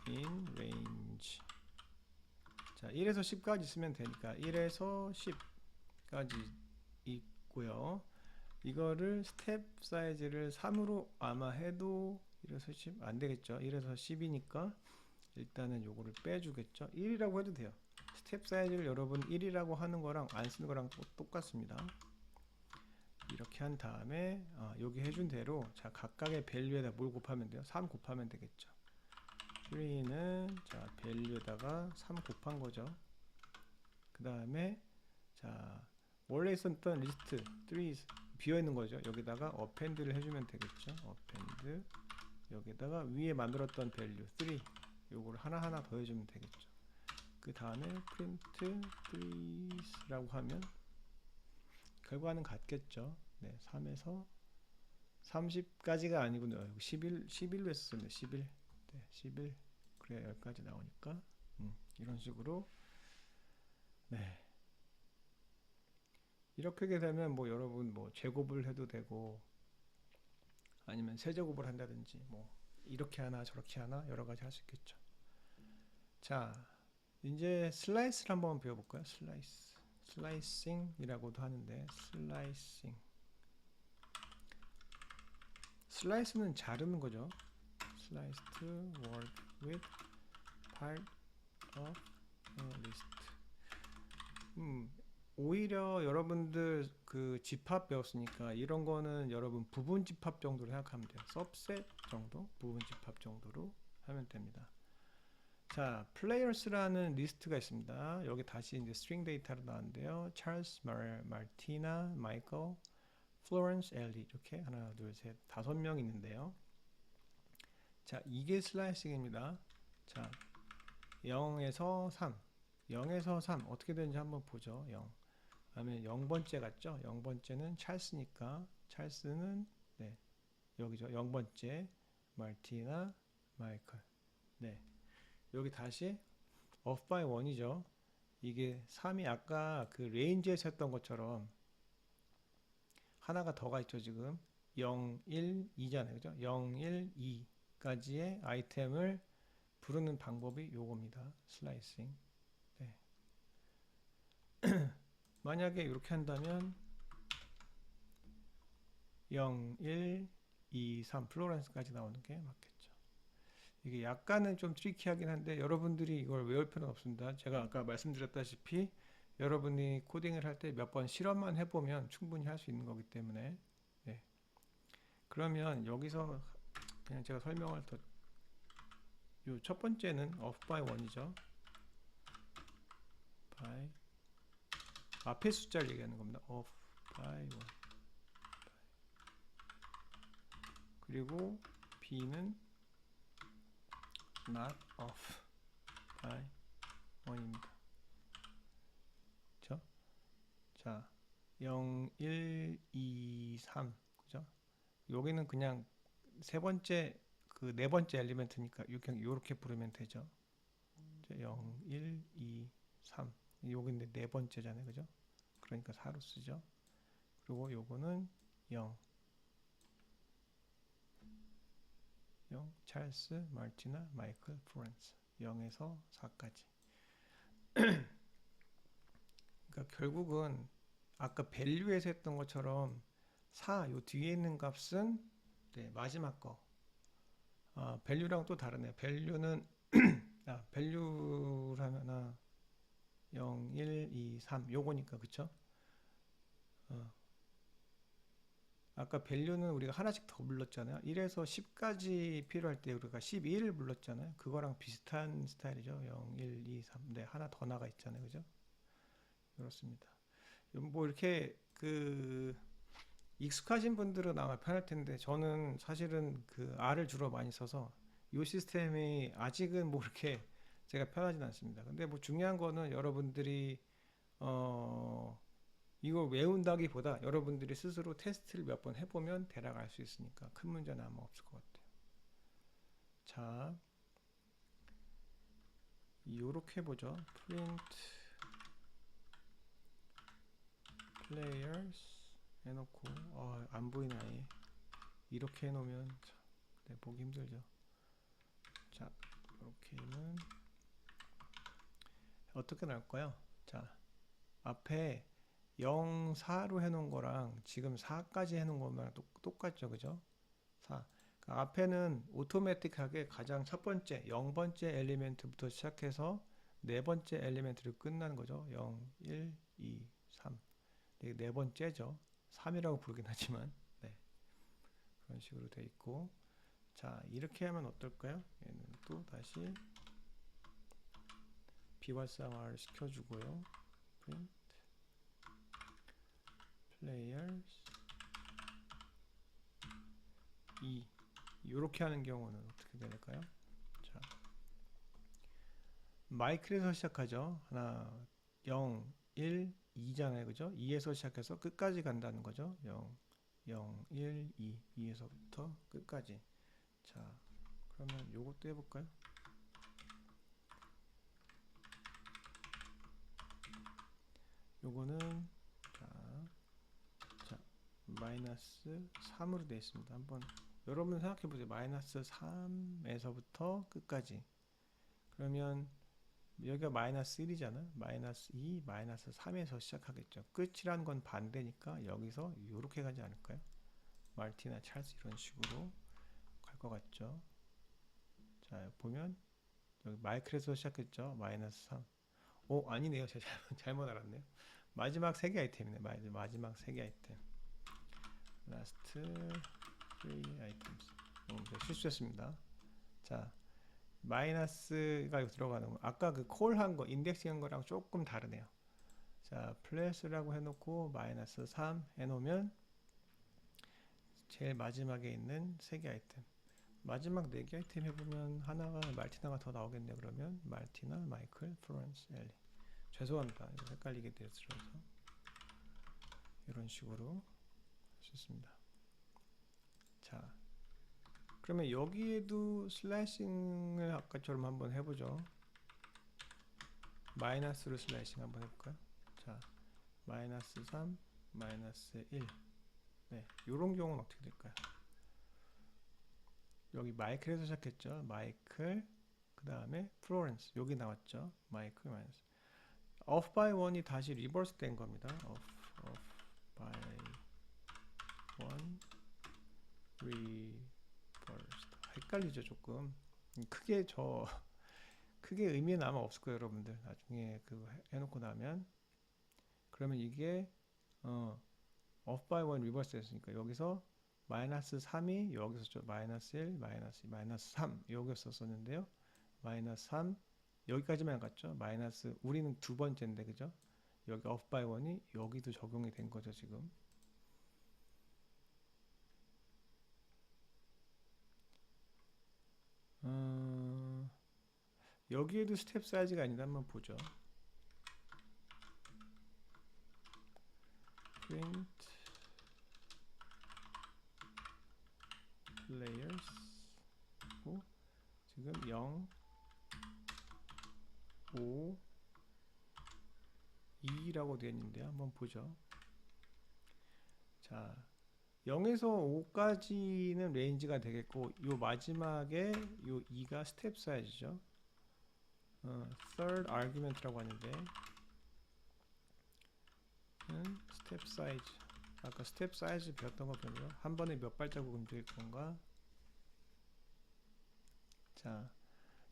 in range. 자, 1에서 10까지 쓰면 되니까 1에서 10까지 있고요. 이거를 스텝 사이즈를 3으로 아마 해도 1에서 10 안되겠죠. 1에서 10이니까 일단은 요거를 빼주겠죠. 1이라고 해도 돼요. 스텝 사이즈를 여러분 1이라고 하는 거랑 안 쓰는 거랑 똑같습니다. 이렇게 한 다음에 여기 해준 대로 자 각각의 밸류에다 뭘 곱하면 돼요? 3 곱하면 되겠죠. 3는 자 밸류에다가 3 곱한 거죠. 그 다음에 자 원래 있었던 리스트 3 비어있는 거죠. 여기다가 어펜드를 해주면 되겠죠. 어펜드 여기다가 위에 만들었던 밸류 3 요거를 하나하나 더해주면 되겠죠. 그 다음에 print 3라고 하면 결과는 같겠죠. 네, 3에서 30까지가 아니군요. 11로 했었습니다. 11. 네, 11. 그래야 10까지 나오니까. 이런 식으로. 네. 이렇게 되면 뭐 여러분 뭐 제곱을 해도 되고 아니면 세제곱을 한다든지 뭐 이렇게 하나 저렇게 하나 여러 가지 할 수 있겠죠. 자, 이제 슬라이스를 한번 배워볼까요? 슬라이스. 슬라이싱이라고도 하는데 슬라이싱. 슬라이스는 자르는 거죠. Slice to work with part of a list. 오히려 여러분들 그 집합 배웠으니까 이런 거는 여러분 부분 집합 정도로 생각하면 돼요. subset 정도, 부분 집합 정도로 하면 됩니다. 자, players라는 리스트가 있습니다. 여기 다시 이제 string 데이터로 나왔는데요. 찰스, 마르티나, 마이클, 플로렌스, 엘리 이렇게 하나, 둘, 셋, 5명 있는데요. 자, 이게 슬라이싱입니다. 자, 0에서 3. 0에서 3 어떻게 되는지 한번 보죠. 0. 그다음에 0번째 같죠? 0번째는 찰스니까 찰스는 네, 여기죠. 0번째 마르티나, 마이클. 네. 여기 다시 off by 1이죠. 이게 3이 아까 그 레인지에서 했던 것처럼 하나가 더가 있죠. 지금 0, 1, 2잖아요. 그죠? 0, 1, 2까지의 아이템을 부르는 방법이 요겁니다. 슬라이싱. 네. 만약에 이렇게 한다면 0, 1, 2, 3 플로렌스까지 나오는 게 맞겠죠. 이게 약간은 좀 트리키하긴 한데 여러분들이 이걸 외울 필요는 없습니다. 제가 아까 말씀드렸다시피 여러분이 코딩을 할 때 몇 번 실험만 해보면 충분히 할 수 있는 거기 때문에 네. 그러면 여기서 그냥 제가 설명을 더 요 첫 번째는 off by 1이죠. by 앞에 숫자를 얘기하는 겁니다. off by 1 그리고 b는 not off by 1입니다. 그죠? 자, 0, 1, 2, 3 그죠? 여기는 그냥 세 번째 그 네 번째 엘리멘트니까 그냥 이렇게 부르면 되죠. 0, 1, 2, 3 여기는 네 번째잖아요. 그죠? 그러니까 4로 쓰죠. 그리고 요거는 0 찰스, 마르티나, 마이클, 프란스 0에서 4까지. 그러니까 결국은 아까 밸류에서 했던 것처럼 4 요 뒤에 있는 값은 네, 마지막 거. 밸류랑 또 다르네요. 밸류는 밸류라면 0, 1, 2, 3 요거니까 그쵸? 어, 아까 밸류는 우리가 하나씩 더 불렀잖아요. 1에서 10까지 필요할 때 우리가 11을 불렀잖아요. 그거랑 비슷한 스타일이죠. 0, 1, 2, 3. 네, 하나 더 나가 있잖아요. 그죠? 그렇습니다. 뭐 이렇게 그 익숙하신 분들은 아마 편할 텐데 저는 사실은 그 R을 주로 많이 써서 이 시스템이 아직은 뭐 이렇게 제가 편하진 않습니다. 근데 뭐 중요한 거는 여러분들이 어 이걸 외운다기보다 여러분들이 스스로 테스트를 몇 번 해보면 대략 알 수 있으니까 큰 문제는 아마 없을 것 같아요. 자, 요렇게 보죠. print players 해놓고 안 보이네 아예. 이렇게 해놓으면 참, 네, 보기 힘들죠. 자, 이렇게는 어떻게 나올까요? 자, 앞에 0, 4로 해놓은 거랑 지금 4까지 해놓은 거랑 똑같죠, 그죠? 4. 그러니까 앞에는 오토매틱하게 가장 첫 번째 0번째 엘리멘트부터 시작해서 네 번째 엘리멘트를 끝나는 거죠. 0, 1, 2, 3. 네 번째죠. 3이라고 부르긴 하지만 네, 그런 식으로 돼 있고 자 이렇게 하면 어떨까요? 얘는 또 다시 비활성화를 시켜주고요. print players 2 이렇게 하는 경우는 어떻게 될까요? 자 마이클에서 시작하죠. 하나 0, 1, 2잖아요. 그죠? 2에서 시작해서 끝까지 간다는 거죠. 0, 0, 1, 2, 2에서부터 끝까지. 자, 그러면 요것도 해볼까요? 요거는 자 마이너스 3으로 되어 있습니다. 한번 여러분 생각해 보세요. 마이너스 3에서부터 끝까지. 그러면 여기가 마이너스 1이잖아. 마이너스 2, 마이너스 3에서 시작하겠죠. 끝이란 건 반대니까 여기서 이렇게 가지 않을까요? 말티나 찰스 이런 식으로 갈 것 같죠. 자 보면 여기 마이클에서 시작했죠. 마이너스 3. 오 아니네요. 제가 잘못 알았네요. 마지막 3개 아이템이네. 마지막 3개 아이템. last 3 items. 실수했습니다. 자 마이너스가 들어가는 거 아까 그 콜한 거 인덱싱 한 거랑 조금 다르네요. 자 플래스라고 해놓고 마이너스 3 해놓으면 제일 마지막에 있는 3개 아이템 마지막 4개 아이템 해보면 하나가 말티나가 더 나오겠네요. 그러면 말티나, 마이클, 플로렌스, 엘리. 죄송합니다. 이거 헷갈리게 되어서 이런 식으로 할 수 있습니다. 자 그러면 여기에도 슬래싱을 아까처럼 한번 해보죠. 마이너스로 슬래싱 한번 해볼까요? 자 마이너스 3, 마이너스 1 네, 요런 경우는 어떻게 될까요? 여기 마이클에서 시작했죠. 마이클 그 다음에 플로렌스 여기 나왔죠. 마이클 마이너스 off by 1이 다시 리버스 된 겁니다. off by 1 reversed 헷갈리죠 조금. 크게 크게 의미는 아마 없을 거예요, 여러분들. 나중에 그거 해놓고 나면 그러면 이게 off by 1 리버스 했으니까 여기서 마이너스 3이 여기서 마이너스 1, 마이너스 2, 마이너스 3 여기서 썼는데요. 마이너스 3 여기까지만 갔죠. 마이너스 우리는 두 번째인데 그죠? 여기 off by 1이 여기도 적용이 된 거죠, 지금. 여기에도 스텝 사이즈가 아니다. 한번 보죠. print players 지금 0, 5, 2라고 되어 있는데요. 한번 보죠. 자, 0에서 5까지는 레인지가 되겠고 요 마지막에 요 2가 스텝 사이즈죠. third argument라고 하는데 스텝 사이즈 아까 스텝 사이즈 배웠던 거 보면 한 번에 몇 발자국 움직일 건가. 자,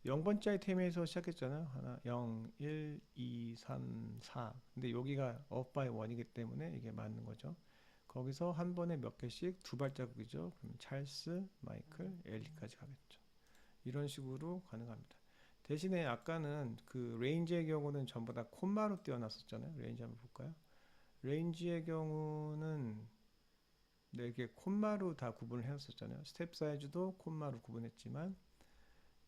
0번째 아이템에서 시작했잖아요. 하나, 0, 1, 2, 3, 4. 근데 여기가 off by 1이기 때문에 이게 맞는 거죠. 거기서 한 번에 몇 개씩 두 발자국이죠. 그럼 찰스, 마이클, 엘리까지 가겠죠. 이런 식으로 가능합니다. 대신에 아까는 그 레인지의 경우는 전부 다 콤마로 띄워놨었잖아요. 레인지 한번 볼까요? 레인지의 경우는 네 개 콤마로 다 구분을 해놨었잖아요. 스텝 사이즈도 콤마로 구분했지만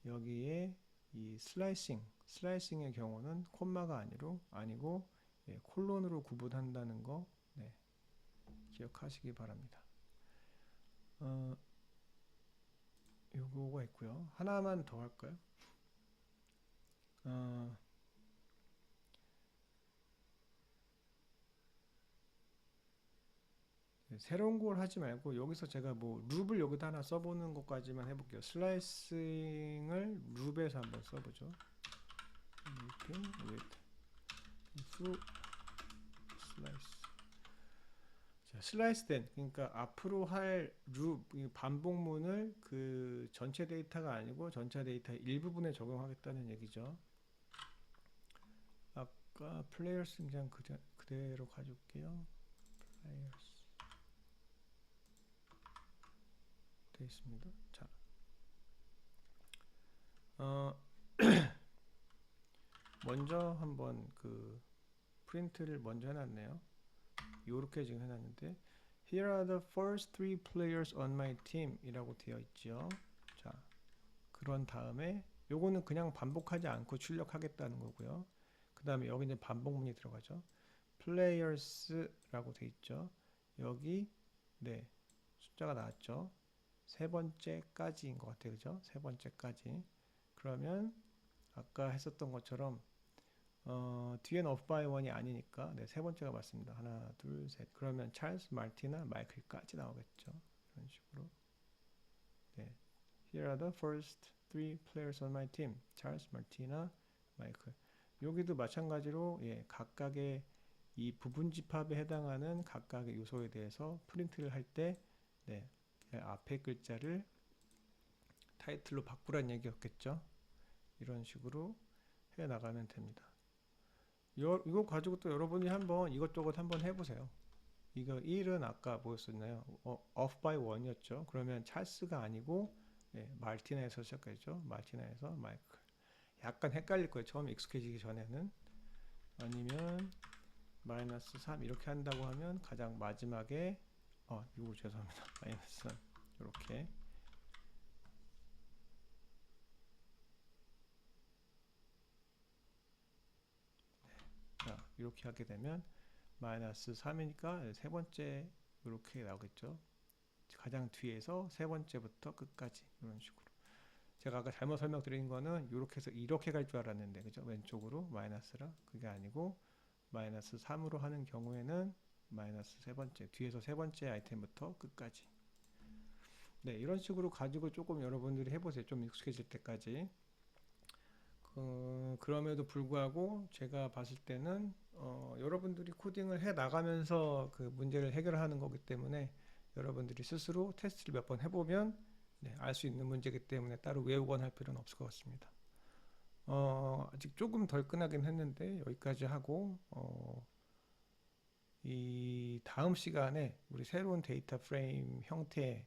여기에 이 슬라이싱의 경우는 콤마가 아니고 예, 콜론으로 구분한다는 거 네, 기억하시기 바랍니다. 요거가 있고요. 하나만 더 할까요? 새로운 걸 하지 말고 여기서 제가 뭐 룹을 여기다 하나 써보는 것까지만 해볼게요. 슬라이싱을 룹에서 한번 써보죠. looping with through slice. 자, 슬라이스 된 그러니까 앞으로 할 룹 반복문을 그 전체 데이터가 아니고 전체 데이터의 일부분에 적용하겠다는 얘기죠. 아까 플레이어스 그냥 그대로 가져올게요. 플레이어스 되어 있습니다. 자, 먼저 한번 그 프린트를 먼저 해놨네요. 요렇게 지금 해놨는데 Here are the first three players on my team 이라고 되어 있죠. 자, 그런 다음에 요거는 그냥 반복하지 않고 출력하겠다는 거고요. 그 다음에 여기 이제 반복문이 들어가죠. players라고 되어 있죠. 여기 네 숫자가 나왔죠. 세 번째까지인 것 같아요. 그죠? 세 번째까지. 그러면 아까 했었던 것처럼 뒤에는 off by 1이 아니니까 네, 세 번째가 맞습니다. 하나, 둘, 셋. 그러면 찰스, 마르티나, 마이클까지 나오겠죠. 이런 식으로. 네. Here are the first three players on my team. 찰스, 마르티나, 마이클. 여기도 마찬가지로 예, 각각의 이 부분 집합에 해당하는 각각의 요소에 대해서 프린트를 할 때 네, 앞에 글자를 타이틀로 바꾸란 얘기였겠죠. 이런 식으로 해 나가면 됩니다. 이거 가지고 또 여러분이 한번 이것저것 한번 해보세요. 이거 1은 아까 뭐였었나요? off by 1이었죠. 그러면 찰스가 아니고 예, 마르티나에서 시작했죠. 마르티나에서 마이클. 약간 헷갈릴 거예요. 처음 익숙해지기 전에는. 아니면 마이너스 3 이렇게 한다고 하면 가장 마지막에 이거 죄송합니다. 마이너스 3 이렇게 자, 이렇게 하게 되면 마이너스 3이니까 세 번째 이렇게 나오겠죠. 가장 뒤에서 세 번째부터 끝까지 이런 식으로. 제가 아까 잘못 설명드린 거는 이렇게 해서 이렇게 갈 줄 알았는데 그죠? 왼쪽으로 마이너스라 그게 아니고 마이너스 3으로 하는 경우에는 마이너스 세 번째 뒤에서 세 번째 아이템부터 끝까지. 네, 이런 식으로 가지고 조금 여러분들이 해보세요. 좀 익숙해질 때까지. 그럼에도 불구하고 제가 봤을 때는 여러분들이 코딩을 해 나가면서 그 문제를 해결하는 거기 때문에 여러분들이 스스로 테스트를 몇 번 해보면 네, 알 수 있는 문제이기 때문에 따로 외우거나 할 필요는 없을 것 같습니다. 아직 조금 덜 끝나긴 했는데 여기까지 하고 이 다음 시간에 우리 새로운 데이터 프레임 형태의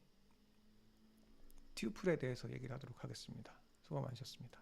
튜플에 대해서 얘기를 하도록 하겠습니다. 수고 많으셨습니다.